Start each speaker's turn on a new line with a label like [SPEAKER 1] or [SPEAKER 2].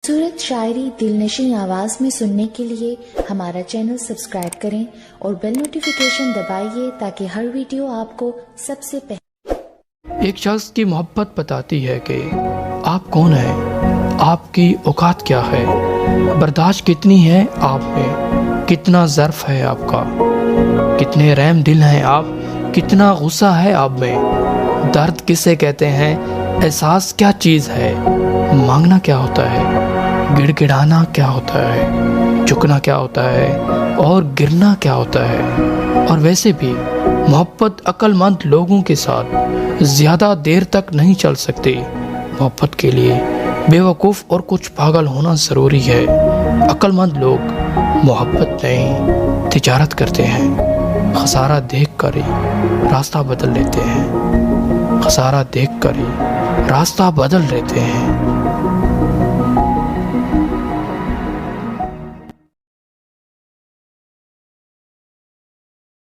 [SPEAKER 1] खूबसूरत शायरी दिलनशीं आवाज में सुनने के लिए हमारा चैनल सब्सक्राइब करें और बेल नोटिफिकेशन दबाइए ताकि हर वीडियो आपको सबसे पहले।
[SPEAKER 2] एक शख्स की मोहब्बत बताती है कि आप कौन हैं, आपकी औकात क्या है, बर्दाश्त कितनी है आप में, कितना ज़र्फ है आपका, कितने रहम दिल हैं आप, कितना गुस्सा है आप में, दर्द किसे कहते हैं, एहसास क्या चीज़ है, मांगना क्या होता है, गिड़गिड़ाना क्या होता है, झुकना क्या होता है और गिरना क्या होता है। और वैसे भी मोहब्बत अक्लमंद लोगों के साथ ज़्यादा देर तक नहीं चल सकती। मोहब्बत के लिए बेवकूफ़ और कुछ पागल होना ज़रूरी है। अक्लमंद लोग मोहब्बत नहीं तिजारत करते हैं। खसारा देख कर ही रास्ता बदल लेते हैं, खसारा देख कर ही रास्ता बदल लेते हैं।